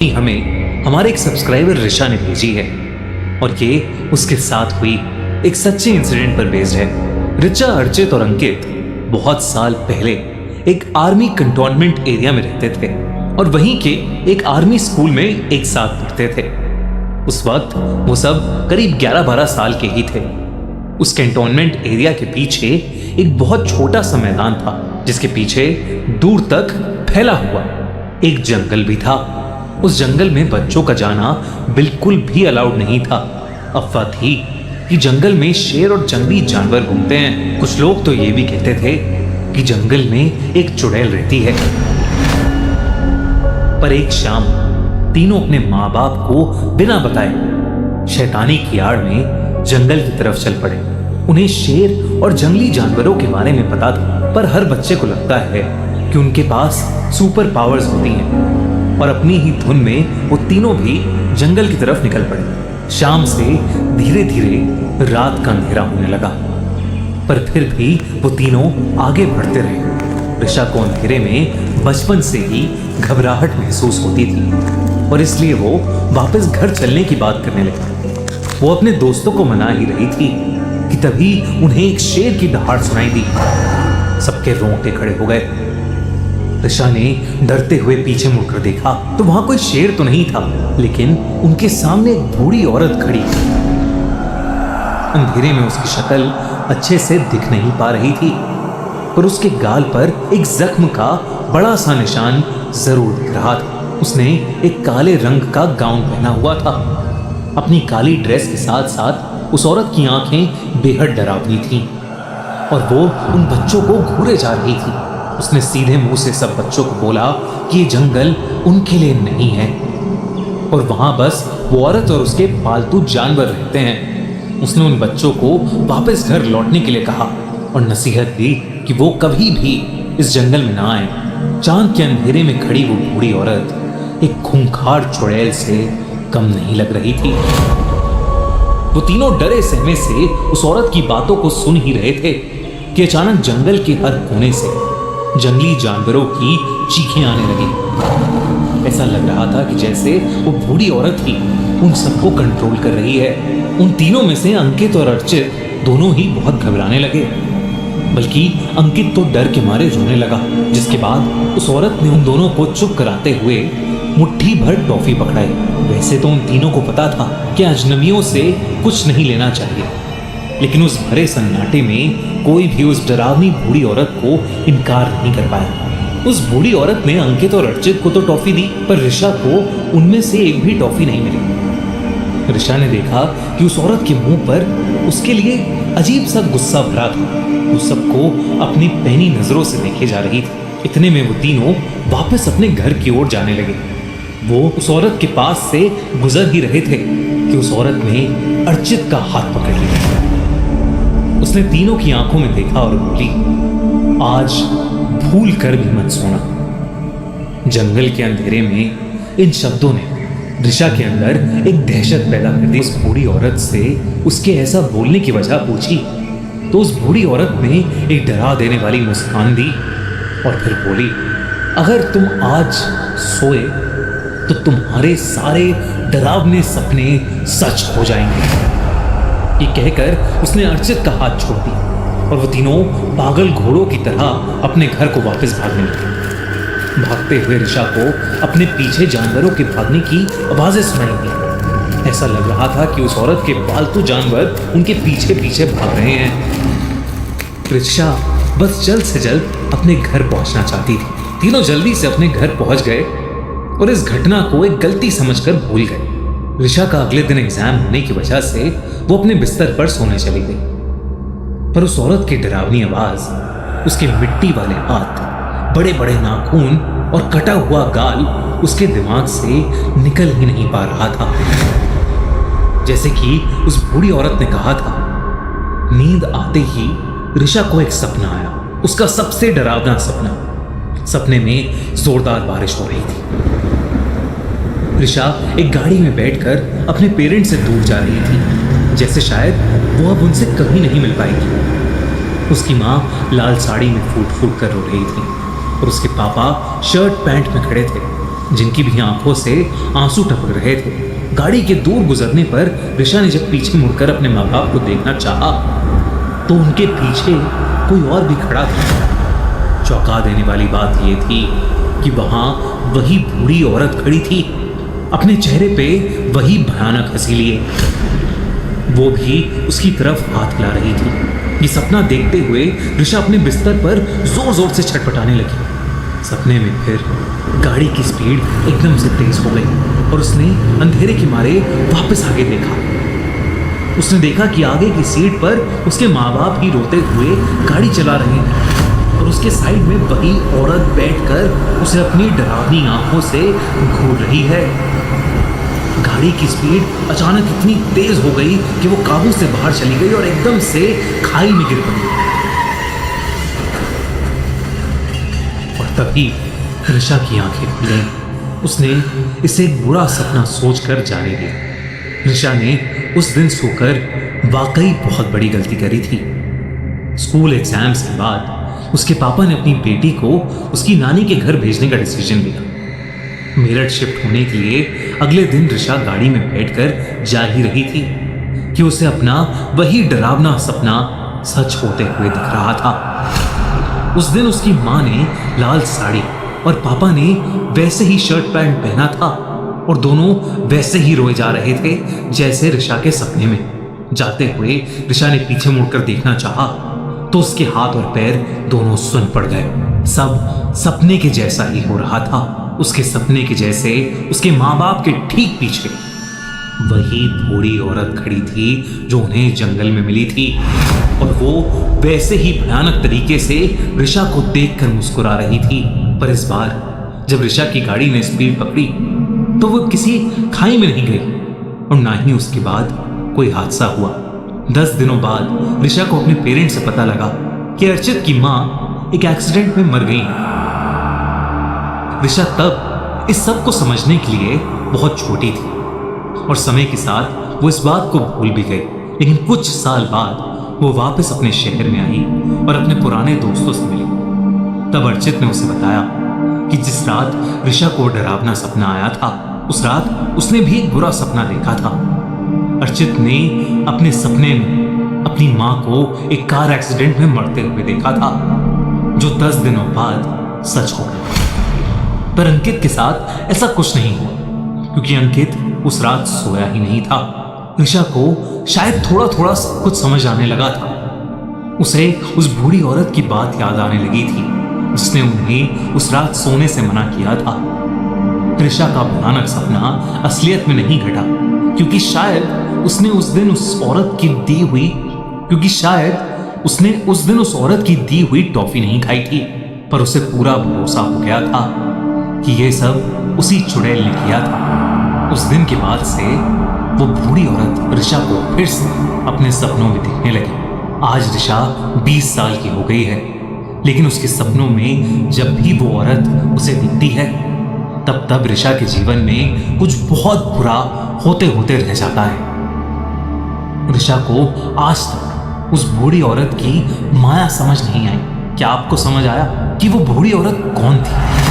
हमें हमारे एक सब्सक्राइबर ऋषा ने भेजी है और ये उसके साथ हुई एक सच्चे इंसिडेंट पर बेस्ड है। ऋचा, अर्चित और अंकित बहुत साल पहले एक आर्मी कंटोनमेंट एरिया में रहते थे और वहीं के एक आर्मी स्कूल में एक साथ पढ़ते थे। उस वक्त वो सब करीब 11-12 साल के ही थे। उस कैंटोनमेंट एरिया के पीछे एक बहुत छोटा सा मैदान था जिसके पीछे दूर तक फैला हुआ एक जंगल भी था। उस जंगल में बच्चों का जाना बिल्कुल भी अलाउड नहीं था। अफवाह थी कि जंगल में शेर और जंगली जानवर घूमते हैं। कुछ लोग तो ये भी कहते थे कि जंगल में एक चुड़ैल रहती है। पर एक शाम तीनों अपने माँ बाप को बिना बताए शैतानी की आड़ में जंगल की तरफ चल पड़े। उन्हें शेर और जंगली जानवरों के बारे में पता था, पर हर बच्चे को लगता है कि उनके पास सुपर पावर्स होती हैं और अपनी ही धुन में वो तीनों भी जंगल की तरफ निकल पड़े। शाम से धीरे धीरे रात का अंधेरा होने लगा, पर फिर भी वो तीनों आगे बढ़ते रहे। ऋषा को अंधेरे में बचपन से ही घबराहट महसूस होती थी और इसलिए वो वापस घर चलने की बात करने लगी। वो अपने दोस्तों को मना ही रही थी कि तभी उन्हें एक शेर की दहाड़ सुनाई दी। सबके रोंगटे खड़े हो गए। ऋषा ने डरते हुए पीछे मुड़कर देखा तो वहां कोई शेर तो नहीं था, लेकिन उनके सामने एक बूढ़ी औरत खड़ी थी। अंधेरे में उसकी शक्ल अच्छे से दिख नहीं पा रही थी, पर उसके गाल पर एक जख्म का बड़ा सा निशान जरूर दिख रहा था। उसने एक काले रंग का गाउन पहना हुआ था। अपनी काली ड्रेस के साथ साथ उस औरत की आंखें बेहद डरावनी थीं और वो उन बच्चों को घूरे जा रही थी। उसने सीधे मुंह से सब बच्चों को बोला कि ये जंगल उनके लिए नहीं है और वहां बस वो औरत और उसके पालतू जानवर रहते हैं। उसने उन बच्चों को वापस घर लौटने के लिए कहा और नसीहत दी कि वो कभी भी इस जंगल में ना आए। चांद के अंधेरे में खड़ी वो बूढ़ी औरत एक खूंखार चुड़ैल से कम नहीं लग रही थी। वो तीनों डरे सहमे से उस औरत की बातों को सुन ही रहे थे कि अचानक जंगल के हर कोने से जंगली जानवरों की चीखें आने लगी। ऐसा लग रहा था कि जैसे वो बूढ़ी औरत ही उन सबको कंट्रोल कर रही है। उन तीनों में से अंकित और अर्चित दोनों ही बहुत घबराने लगे, बल्कि अंकित तो डर के मारे रोने लगा। जिसके बाद उस औरत ने उन दोनों को चुप कराते हुए मुट्ठी भर टॉफी पकड़ाई। वैसे तो उन तीनों को पता था कि अजनबियों से कुछ नहीं लेना चाहिए, लेकिन उस भरे सन्नाटे में कोई भी उस डरावनी बूढ़ी औरत को इनकार नहीं कर पाया। उस बूढ़ी औरत ने अंकित और अर्चित को तो टॉफी दी, पर ऋषा को उनमें से एक भी टॉफी नहीं मिली। ऋषा ने देखा कि उस औरत के मुंह पर उसके लिए अजीब सा गुस्सा भरा था। वो सबको अपनी पैनी नजरों से देखे जा रही थी। इतने में वो तीनों वापस अपने घर की ओर जाने लगे। वो उस औरत के पास से गुजर ही रहे थे कि उस औरत ने अर्चित का हाथ पकड़ लिया। उसने तीनों की आंखों में देखा और बोली, आज भूल कर भी मत सोना। जंगल के अंधेरे में इन शब्दों ने ऋषा के अंदर एक दहशत पैदा कर दी। उस बूढ़ी औरत से उसके ऐसा बोलने की वजह पूछी तो उस बूढ़ी औरत ने एक डरा देने वाली मुस्कान दी और फिर बोली, अगर तुम आज सोए तो तुम्हारे सारे डरावने सपने सच हो जाएंगे। ये कहकर उसने अर्चित का हाथ छोड़ दिया और वो तीनों पागल घोड़ों की तरह अपने घर को वापस भागने लगे। भागते हुए ऋषा को अपने पीछे जानवरों के भागने की आवाजें सुनाई दी। ऐसा लग रहा था कि उस औरत के पालतू जानवर उनके पीछे पीछे भाग रहे हैं। ऋषा बस जल्द से जल्द अपने घर पहुंचना चाहती थी। तीनों जल्दी से अपने घर पहुंच गए और इस घटना को एक गलती समझकर भूल गए। ऋषा का अगले दिन एग्जाम होने की वजह से वो अपने बिस्तर पर सोने चली गई, पर उस औरत की डरावनी आवाज, उसके मिट्टी वाले हाथ, बड़े बड़े नाखून और कटा हुआ गाल उसके दिमाग से निकल ही नहीं पा रहा था। जैसे कि उस बूढ़ी औरत ने कहा था। नींद आते ही ऋषा को एक सपना आया, उसका सबसे डरावना सपना। सपने में जोरदार बारिश हो रही थी। ऋषा एक गाड़ी में बैठकर अपने पेरेंट्स से दूर जा रही थी, जैसे शायद वो अब उनसे कभी नहीं मिल पाएगी। उसकी माँ लाल साड़ी में फूट फूट कर रो रही थी और उसके पापा शर्ट पैंट में खड़े थे। जिनकी भी आंखों से आंसू टपक रहे थे। गाड़ी के दूर गुजरने पर ऋषा ने जब पीछे मुड़कर अपने माँ बाप को देखना चाहा तो उनके पीछे कोई और भी खड़ा था। चौंका देने वाली बात यह थी कि वहां वही बूढ़ी औरत खड़ी थी, अपने चेहरे पे वही भयानक हंसी लिए। वो भी उसकी तरफ हाथ हिला रही थी। ये सपना देखते हुए ऋषा अपने बिस्तर पर जोर जोर से छटपटाने लगी। सपने में फिर गाड़ी की स्पीड एकदम से तेज हो गई और उसने अंधेरे के मारे वापस आगे देखा। उसने देखा कि आगे की सीट पर उसके माँ बाप ही रोते हुए गाड़ी चला रहे हैं और उसके साइड में वही औरत बैठकर उसे अपनी डरावनी आंखों से घूर रही है। गाड़ी की स्पीड अचानक इतनी तेज हो गई कि वो काबू से बाहर चली गई और एकदम से खाई में गिर पड़ी। और तभी ऋषा की आंखें खुली। उसने इसे एक बुरा सपना सोचकर जाने दिया। ऋषा ने उस दिन सोकर वाकई बहुत बड़ी गलती करी थी। स्कूल एग्जाम्स के बाद उसके पापा ने अपनी बेटी को उसकी नानी के घर भेजने का डिसीजन लिया। मेरठ शिफ्ट होने के लिए अगले दिन ऋषा गाड़ी में बैठकर जा ही रही थी कि उसे अपना वही डरावना सपना सच होते हुए दिख रहा था। उस दिन उसकी माँ ने लाल साड़ी और पापा ने वैसे ही शर्ट पैंट पहना था और दोनों वैसे ही रोए जा रहे थे जैसे ऋषा के सपने में। जाते हुए ऋषा ने पीछे मुड़कर देखना चाहा तो उसके हाथ और पैर दोनों सुन पड़ गए। सब सपने के जैसा ही हो रहा था। उसके सपने के जैसे उसके माँ बाप के ठीक पीछे वही बूढ़ी औरत खड़ी थी जो उन्हें जंगल में मिली थी और वो वैसे ही भयानक तरीके से ऋषा को देखकर मुस्कुरा रही थी। पर इस बार जब ऋषा की गाड़ी ने स्पीड पकड़ी तो वो किसी खाई में नहीं गई और ना ही उसके बाद कोई हादसा हुआ। 10 दिनों बाद ऋषा को अपने पेरेंट्स से पता लगा कि अर्चित की माँ एक एक्सीडेंट में मर गई है। ऋषा तब इस सब को समझने के लिए बहुत छोटी थी और समय के साथ वो इस बात को भूल भी गई। लेकिन कुछ साल बाद वो वापस अपने शहर में आई और अपने पुराने दोस्तों से मिली। तब अर्चित ने उसे बताया कि जिस रात ऋषा को डरावना सपना आया था उस रात उसने भी एक बुरा सपना देखा था। अर्चित ने अपने सपने में अपनी माँ को एक कार एक्सीडेंट में मरते हुए देखा था जो 10 दिनों बाद सच हो गया। पर अंकित के साथ ऐसा कुछ नहीं हुआ क्योंकि अंकित उस रात सोया ही नहीं था। ऋषा को शायद थोड़ा थोड़ा कुछ समझ आने लगा था। उसे उस बूढ़ी औरत की बात याद आने लगी थी जिसने उन्हें उस रात सोने से मना किया था। ऋषा का भयानक सपना असलियत में नहीं घटा क्योंकि शायद उसने उस दिन उस औरत की दी हुई टॉफी नहीं खाई थी। पर उसे पूरा भरोसा हो गया था कि ये सब उसी चुड़ैल ने किया था। उस दिन के बाद से वो बूढ़ी औरत ऋषा को फिर से अपने सपनों में दिखने लगी। आज ऋषा 20 साल की हो गई है लेकिन उसके सपनों में जब भी वो औरत उसे दिखती है तब ऋषा के जीवन में कुछ बहुत बुरा होते होते रह जाता है। ऋषा को आज तक उस बूढ़ी औरत की माया समझ नहीं आई। क्या आपको समझ आया कि वो बूढ़ी औरत कौन थी?